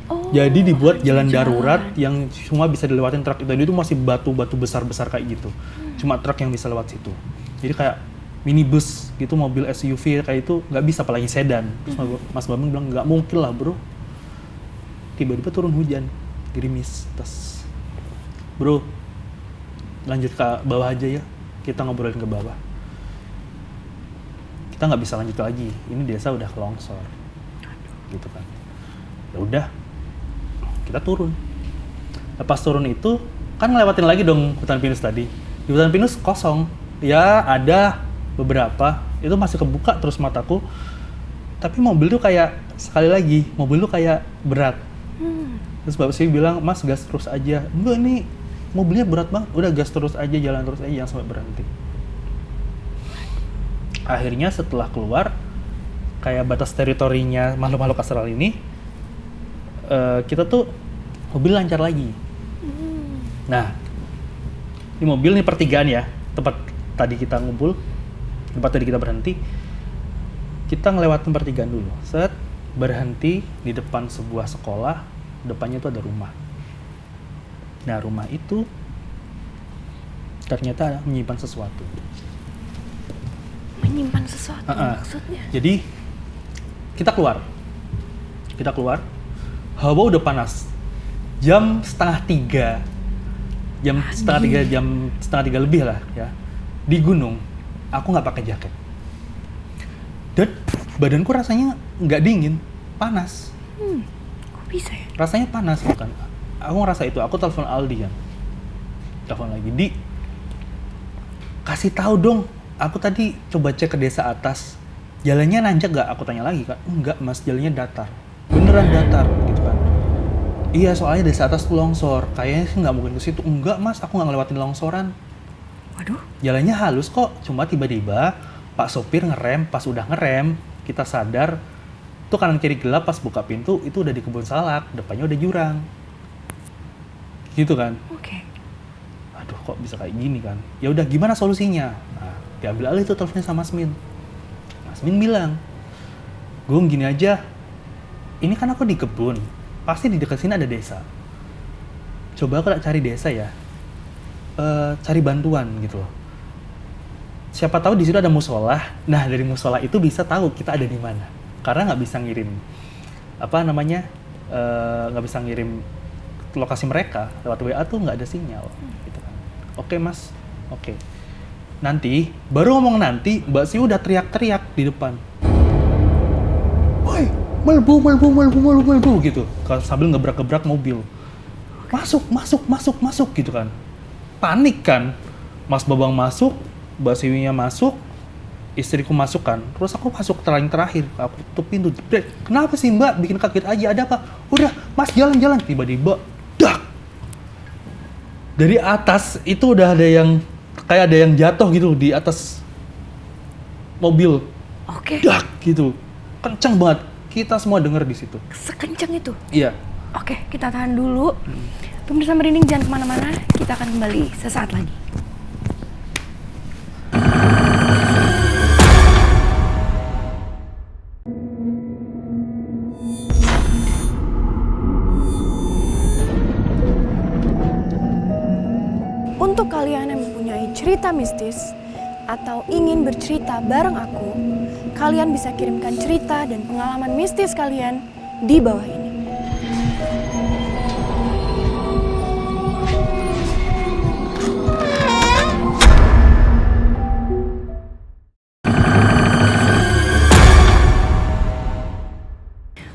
Oh, Jadi dibuat jalan darurat yang cuma bisa dilewatin truk itu. Dan itu masih batu-batu besar-besar kayak gitu. Cuma truk yang bisa lewat situ. Jadi kayak minibus gitu, mobil SUV kayak itu nggak bisa, apalagi sedan. Terus Mas Bambang bilang nggak mungkin lah bro. Tiba-tiba turun hujan, gerimis. Terus, bro, lanjut ke bawah aja ya. Kita ngobrolin ke bawah. Kita nggak bisa lanjut lagi. Ini desa udah kelongsor. Gitu kan. Ya udah. Kita turun. Lepas turun itu kan ngelewatin lagi dong hutan pinus tadi. Di hutan pinus kosong. Ya ada beberapa. Itu masih kebuka terus mataku. Tapi mobil tuh kayak, sekali lagi, mobil tuh kayak berat. Terus bapak sih bilang, mas gas terus aja. Enggak, ini mobilnya berat banget. Udah gas terus aja, jalan terus aja, jangan sampai berhenti. Akhirnya setelah keluar, kayak batas teritorinya makhluk-makhluk astral ini, kita tuh mobil lancar lagi. Nah, di mobil nih pertigaan ya, tempat tadi kita ngumpul, tempat tadi kita berhenti, kita ngelewatin pertigaan dulu. Set, berhenti di depan sebuah sekolah, depannya tuh ada rumah. Nah, rumah itu ternyata menyimpan sesuatu. Menyimpan sesuatu maksudnya? Jadi, kita keluar. Hawa udah panas. Jam setengah tiga lebih lah ya. Di gunung, aku nggak pakai jaket. Dan badanku rasanya nggak dingin, panas. Kok bisa ya? Rasanya panas bukan? Aku ngerasa itu. Aku telepon Aldi kan. Telepon lagi, Di, kasih tahu dong. Aku tadi coba cek ke desa atas. Jalannya nanjak nggak? Aku tanya lagi kan. Enggak mas, jalannya datar. Beneran datar gitu kan. Iya, soalnya desa atas tuh longsor. Kayaknya sih nggak mungkin ke situ. Enggak mas, aku nggak ngelewatin longsoran. Waduh. Jalannya halus kok. Cuma tiba-tiba Pak sopir ngerem. Pas udah ngerem, kita sadar tuh kanan kiri gelap. Pas buka pintu itu udah di kebun salak. Depannya udah jurang. Gitu kan. Oke. Aduh, kok bisa kayak gini kan. Ya udah, gimana solusinya? Nah, diambil alih tuh teleponnya sama Masmin. Masmin bilang, Gung gini aja. Ini kan aku di kebun. Pasti di dekat sini ada desa. Coba aku cari desa ya. Cari bantuan gitu loh. Siapa tahu di situ ada musola. Nah, dari musola itu bisa tahu kita ada di mana. Karena nggak bisa ngirim nggak bisa ngirim lokasi mereka lewat WA tuh nggak ada sinyal. Gitu kan. Oke mas, oke. Nanti baru ngomong nanti, Mbak Si udah teriak-teriak di depan. Woi, melbu gitu. Sambil ngebrak-gebrak mobil. Masuk gitu kan. Panik kan. Mas Babang masuk, Mbak Siwinya masuk, istriku masuk kan. Terus aku masuk terakhir. Aku tutup pintu. Jebret. Kenapa sih Mbak? Bikin kaget aja. Ada apa? Udah, Mas jalan-jalan. Tiba-tiba, dak. Dari atas itu udah ada yang kayak ada yang jatuh gitu di atas mobil. Oke. Dak gitu. Kencang banget. Kita semua denger di situ. Sekencang itu? Iya. Oke, kita tahan dulu. Pemirsa Merinding jangan kemana-mana. Kita akan kembali sesaat lagi. Untuk kalian yang mempunyai cerita mistis atau ingin bercerita bareng aku, kalian bisa kirimkan cerita dan pengalaman mistis kalian di bawah ini.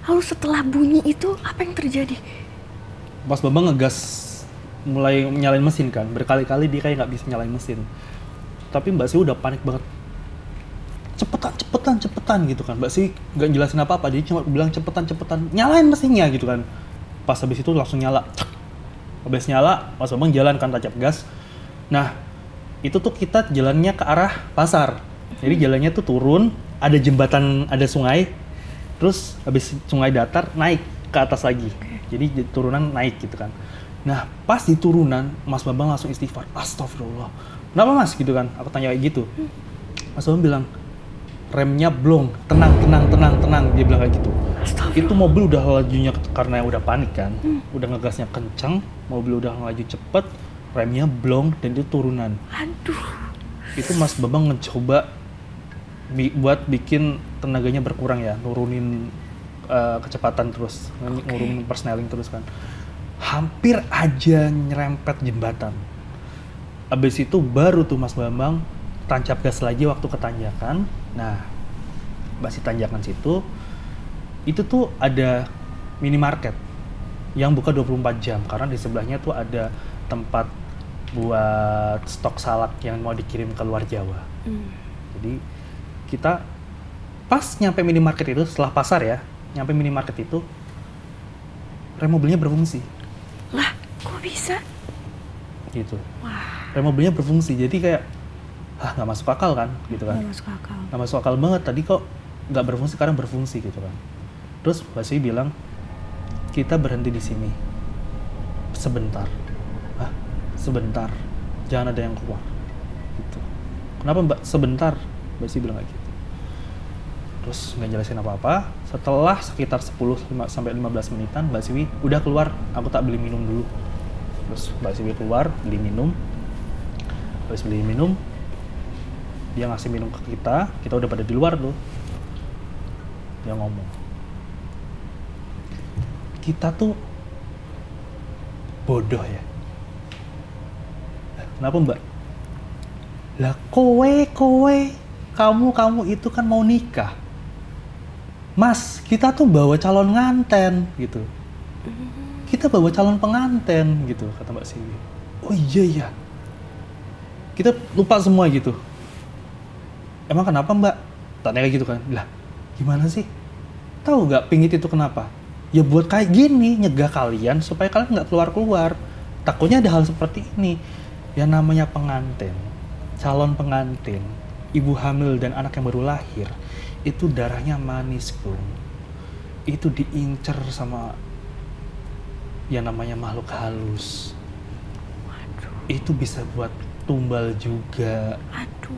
Lalu setelah bunyi itu, apa yang terjadi? Mas Bambang ngegas, mulai nyalain mesin kan. Berkali-kali dia kayak nggak bisa nyalain mesin. Tapi Mbak Si udah panik banget. Cepet cepetan gitu kan. Mbak sih nggak jelasin apa-apa, dia cuma bilang cepetan, nyalain mesinnya gitu kan. Pas habis itu langsung nyala. Habis nyala, Mas Bambang jalan kan tancap gas. Nah, itu tuh kita jalannya ke arah pasar. Jadi jalannya tuh turun, ada jembatan, ada sungai. Terus habis sungai datar, naik ke atas lagi. Jadi turunan naik gitu kan. Nah, pas di turunan, Mas Bambang langsung istighfar. Astagfirullah. Kenapa Mas? Gitu kan. Aku tanya kayak gitu. Mas Bambang bilang, remnya blong, tenang. Dia bilang kayak gitu. Itu mobil udah lajunya karena udah panik kan. Udah ngegasnya kencang, mobil udah ngelaju cepet, remnya blong dan itu turunan. Aduh. Itu Mas Bambang ngecoba buat bikin tenaganya berkurang ya, nurunin kecepatan terus, nurunin persneling terus kan. Hampir aja nyerempet jembatan. Abis itu baru tuh Mas Bambang tancap gas lagi waktu ke tanjakan. Nah, masih tanjakan situ, itu tuh ada minimarket yang buka 24 jam karena di sebelahnya tuh ada tempat buat stok salak yang mau dikirim ke luar Jawa. Jadi kita pas nyampe minimarket itu, setelah pasar ya, nyampe minimarket itu, rem mobilnya berfungsi. Lah, kok bisa? Gitu. Wah, Rem mobilnya berfungsi, jadi kayak, nggak masuk akal kan, gitu kan. nggak masuk akal. Nggak masuk akal banget, tadi kok nggak berfungsi, sekarang berfungsi gitu kan. Terus Mbak Sui bilang, kita berhenti di sini, sebentar. Sebentar, jangan ada yang keluar. Gitu. Kenapa Mbak sebentar? Mbak Sui bilang kayak gitu. Terus nggak jelasin apa-apa. Setelah sekitar 10-15 menitan, Mbak Siwi udah keluar. Aku tak beli minum dulu. Terus Mbak Siwi keluar, beli minum. Habis beli minum, dia ngasih minum ke kita. Kita udah pada di luar tuh. Dia ngomong, kita tuh bodoh ya. Kenapa Mbak? Lah kowe, kamu itu kan mau nikah. Mas, kita tuh bawa calon nganten gitu. Kita bawa calon penganten gitu, kata Mbak Siwi. Oh iya ya. Kita lupa semua gitu. Emang kenapa Mbak? Tanya kayak gitu kan. Lah, gimana sih? Tahu nggak pingit itu kenapa? Ya buat kayak gini, nyegah kalian supaya kalian nggak keluar-keluar. Takutnya ada hal seperti ini. Yang namanya pengantin, calon pengantin, ibu hamil dan anak yang baru lahir, itu darahnya manis, Bung. Itu diincer sama yang namanya makhluk halus. Waduh. Itu bisa buat tumbal juga. Aduh.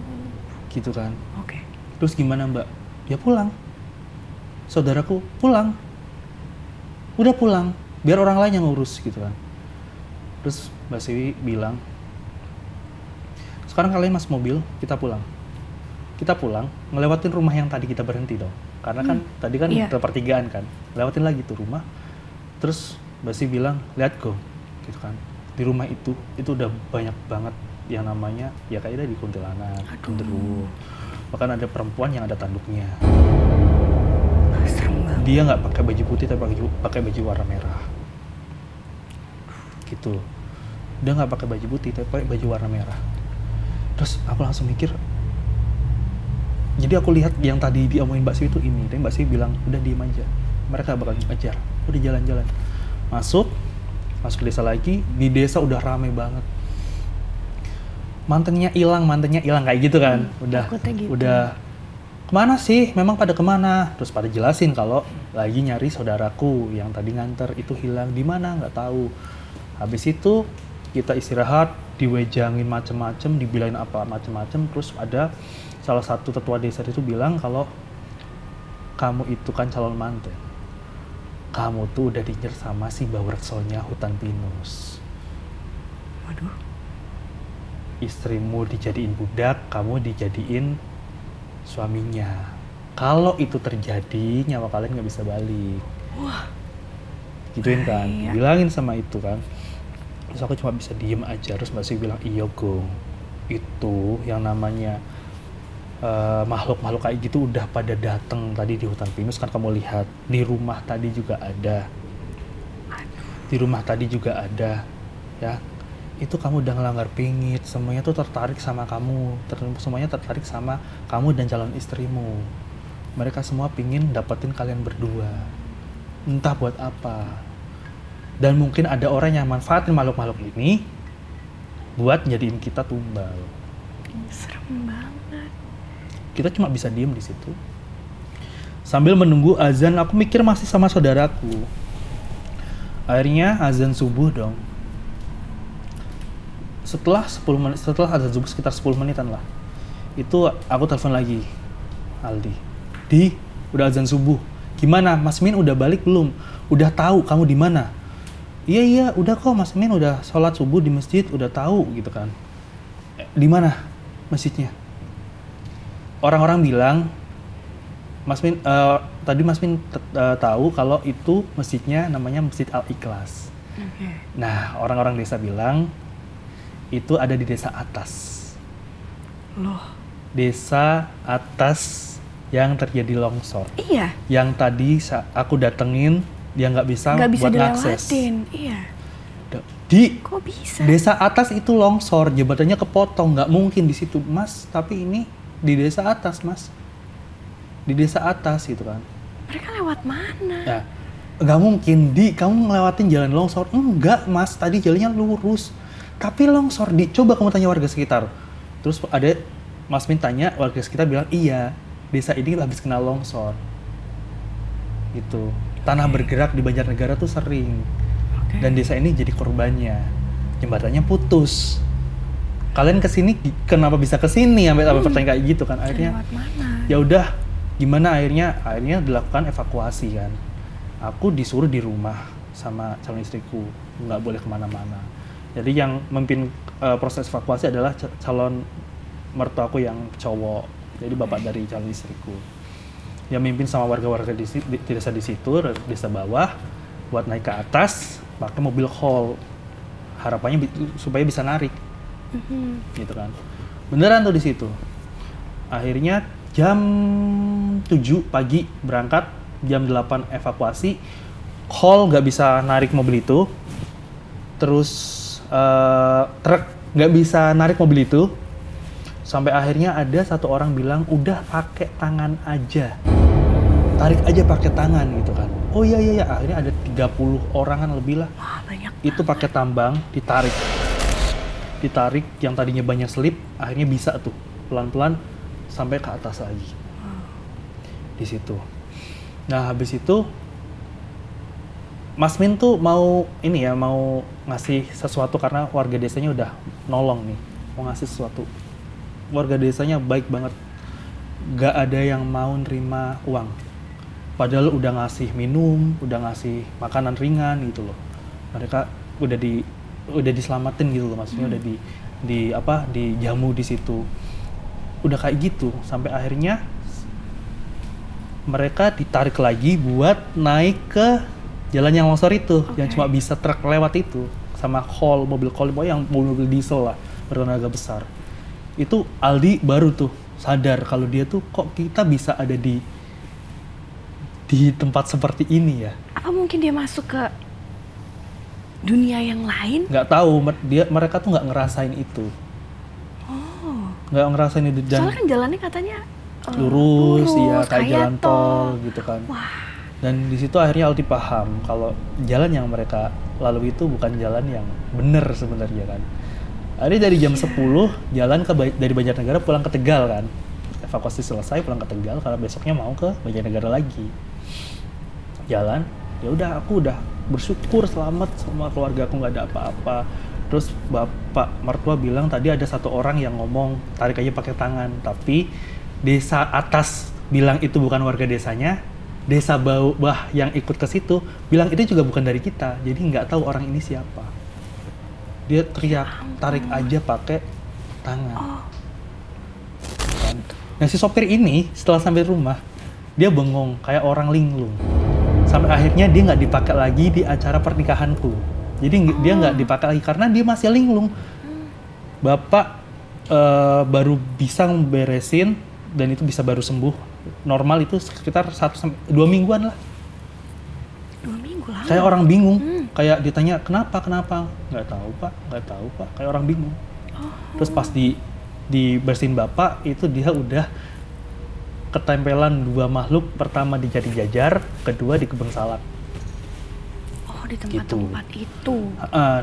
Gitu kan. Oke. Terus gimana Mbak? Ya pulang. Saudaraku pulang. Udah pulang. Biar orang lain yang ngurus gitu kan. Terus Mbak Siwi bilang, sekarang kalian masuk mobil, kita pulang. Kita pulang, ngelewatin rumah yang tadi kita berhenti dong. Karena kan tadi kan Iya. pertigaan kan. Lewatin lagi tuh rumah. Terus Mbak Siwi bilang, lihat go. Gitu kan. Di rumah itu udah banyak banget yang namanya, ya kayaknya di kuntilanak, genderuwo. Bahkan ada perempuan yang ada tanduknya. Serem banget. Dia nggak pakai baju putih tapi pakai baju warna merah. Gitu. Dia nggak pakai baju putih tapi pakai baju warna merah. Terus aku langsung mikir, jadi aku lihat yang tadi diomongin Mbak Siwi itu ini, tapi Mbak Siwi bilang udah diem aja, mereka bakal ngejar. Udah jalan-jalan, masuk ke desa lagi. Di desa udah rame banget. Mantannya hilang kayak gitu kan. Takutnya gitu. Udah kemana sih? Memang pada kemana? Terus pada jelasin kalau lagi nyari saudaraku yang tadi nganter itu hilang di mana nggak tahu. Habis itu kita istirahat, diwejangin macem-macem, dibilangin apa macem-macem. Terus ada salah satu tetua desa itu bilang kalau kamu itu kan calon manten. Kamu tuh udah diincer sama si Bawreksonya hutan pinus. Waduh. Istrimu dijadiin budak, kamu dijadiin suaminya. Kalau itu terjadi, nyawa kalian nggak bisa balik. Wah. Gituin kan, Iya. bilangin sama itu kan. Terus aku cuma bisa diem aja. Terus Mbak Siwi bilang, iya Gong, itu yang namanya makhluk-makhluk kayak gitu udah pada dateng tadi di hutan pinus kan, kamu lihat. Di rumah tadi juga ada. Di rumah tadi juga ada, ya. itu kamu udah ngelanggar pingit, semuanya tuh tertarik sama kamu, semuanya tertarik sama kamu dan calon istrimu. Mereka semua pingin dapetin kalian berdua, entah buat apa. Dan mungkin ada orang yang manfaatin makhluk-makhluk ini buat jadiin kita tumbal. Serem banget. Kita cuma bisa diem di situ. Sambil menunggu azan, aku mikir masih sama saudaraku. Akhirnya azan subuh dong. Setelah azan subuh sekitar 10 menitan lah. Itu aku telepon lagi Aldi. Di, udah azan subuh. Gimana? Mas Min udah balik belum? Udah tahu kamu di mana? Iya, udah kok Mas Min udah sholat subuh di masjid, udah tahu gitu kan. Di mana masjidnya? Orang-orang bilang tadi Mas Min tahu kalau itu masjidnya namanya Masjid Al-Ikhlas. Nah, orang-orang desa bilang itu ada di desa atas. Loh. Desa atas yang terjadi longsor. Iya. Yang tadi aku datengin dia nggak bisa buat ngakses. Iya. Di Kok bisa? desa atas itu longsor, jembatannya kepotong, nggak mungkin di situ, Mas. Tapi ini di desa atas, Mas. Di desa atas gitu kan. Mereka lewat mana? Ya, nggak mungkin. Kamu ngelewatin jalan longsor. Enggak, Mas. Tadi jalannya lurus. Tapi longsor. Coba kamu tanya warga sekitar. Terus ada Mas Min tanya, warga sekitar bilang, iya, desa ini habis kena longsor. Gitu. Tanah bergerak di Banjarnegara tuh sering. Dan desa ini jadi korbannya. Jembatannya putus. Kalian kesini kenapa bisa kesini sampai pertanyaan kayak gitu kan? Akhirnya Lewat mana? ya udah gimana akhirnya dilakukan evakuasi kan. Aku disuruh di rumah sama calon istriku, nggak boleh kemana-mana. Jadi yang memimpin proses evakuasi adalah calon mertuaku yang cowok, jadi bapak dari calon istriku. Yang mimpin sama warga-warga di desa di situ, desa bawah, buat naik ke atas pakai mobil haul. Harapannya supaya bisa narik, gitu kan. Beneran tuh di situ. Akhirnya jam 7 pagi berangkat, jam 8 evakuasi. Haul nggak bisa narik mobil itu. Terus truk nggak bisa narik mobil itu. Sampai akhirnya ada satu orang bilang, udah pakai tangan aja. Tarik aja pakai tangan gitu kan. Oh iya, akhirnya ada 30 orangan lebih lah. Wah, banyak. Itu pakai tambang, ditarik yang tadinya banyak selip, akhirnya bisa tuh pelan-pelan sampai ke atas lagi. Di situ. Nah, habis itu Mas Min tuh mau ngasih sesuatu karena warga desanya udah nolong nih, mau ngasih sesuatu. Warga desanya baik banget, gak ada yang mau nerima uang. Padahal udah ngasih minum, udah ngasih makanan ringan gitu loh. Mereka udah diselamatin gitu loh, maksudnya udah dijamu di situ. Udah kayak gitu sampai akhirnya mereka ditarik lagi buat naik ke jalan yang longsor itu, yang cuma bisa truk lewat itu, sama mobil yang mobil diesel lah, bertenaga besar. Itu Aldi baru tuh sadar kalau dia tuh kok kita bisa ada di tempat seperti ini ya. Apa mungkin dia masuk ke dunia yang lain? Nggak tahu, mereka tuh nggak ngerasain itu. Nggak ngerasain itu. Soalnya kan jalannya katanya lurus, ya kayak jalan tol gitu kan. Wah. Dan di situ akhirnya Aldi paham kalau jalan yang mereka lalui itu bukan jalan yang benar sebenarnya kan. Akhirnya dari jam 10 jalan dari Banjarnegara pulang ke Tegal kan. Evakuasi selesai pulang ke Tegal karena besoknya mau ke Banjarnegara lagi. Jalan, ya udah aku udah bersyukur selamat sama keluarga aku, nggak ada apa-apa. Terus bapak mertua bilang tadi ada satu orang yang ngomong tarik aja pakai tangan, tapi desa atas bilang itu bukan warga desanya. Desa bawah yang ikut ke situ bilang itu juga bukan dari kita, jadi nggak tahu orang ini siapa. Dia teriak, tarik aja pakai tangan. Nah si sopir ini setelah sampai rumah, dia bengong kayak orang linglung. Sampai akhirnya dia nggak dipakai lagi di acara pernikahanku. Jadi dia nggak dipakai lagi karena dia masih linglung. Bapak baru bisa beresin dan itu bisa baru sembuh. Normal itu sekitar 1-2 mingguan lah. 2 minggu lah. Kayak orang bingung. kayak ditanya kenapa, nggak tahu pak, kayak orang bingung. Terus pas dibersihin bapak itu dia udah ketempelan 2 makhluk, pertama di Jati Jajar, kedua di Kebun Salak. Oh, di tempat-tempat itu.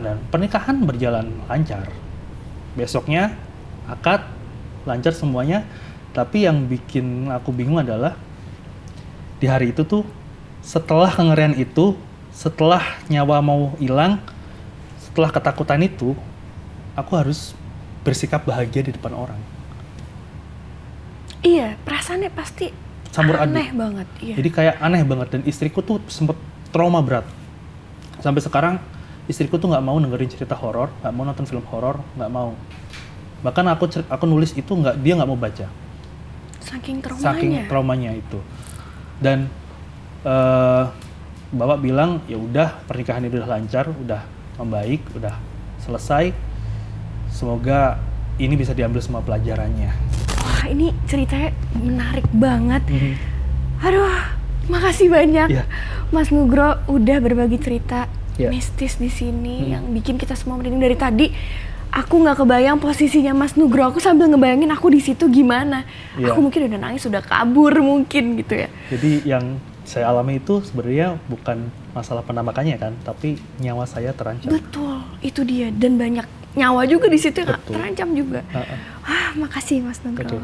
Dan pernikahan berjalan lancar. Besoknya akad lancar semuanya, tapi yang bikin aku bingung adalah di hari itu tuh setelah kengerian itu, setelah nyawa mau hilang, setelah ketakutan itu, aku harus bersikap bahagia di depan orang. Iya, perasaannya pasti Campur aduk. aneh banget. Iya. Jadi kayak aneh banget, dan istriku tuh sempet trauma berat. Sampai sekarang istriku tuh nggak mau dengerin cerita horor, nggak mau nonton film horor, nggak mau. Bahkan aku nulis itu dia nggak mau baca. Saking traumanya. Saking traumanya itu. Dan bapak bilang ya udah, pernikahan itu udah lancar, udah membaik, udah selesai. Semoga ini bisa diambil semua pelajarannya. Wah, ini ceritanya menarik banget. Aduh, makasih banyak, Iya. Mas Nugro udah berbagi cerita Iya. mistis di sini yang bikin kita semua merinding. Dari tadi aku nggak kebayang posisinya Mas Nugro. Aku sambil ngebayangin aku di situ gimana. Iya. Aku mungkin udah nangis, udah kabur mungkin gitu ya. Jadi yang saya alami itu sebenarnya bukan masalah penampakannya kan, tapi nyawa saya terancam. Betul, itu dia. Dan banyak nyawa juga di situ yang Betul. terancam juga. Makasih Mas Nugro. Oke.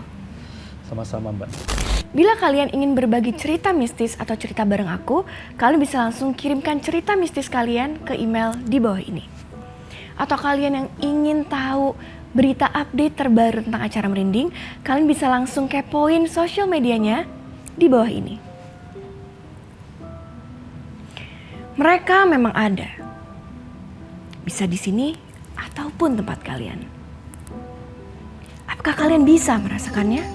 Sama-sama Mbak. Bila kalian ingin berbagi cerita mistis atau cerita bareng aku, kalian bisa langsung kirimkan cerita mistis kalian ke email di bawah ini. Atau kalian yang ingin tahu berita update terbaru tentang acara Merinding, kalian bisa langsung kepoin sosial medianya di bawah ini. Mereka memang ada. Bisa di sini ataupun tempat kalian. Apakah kalian bisa merasakannya?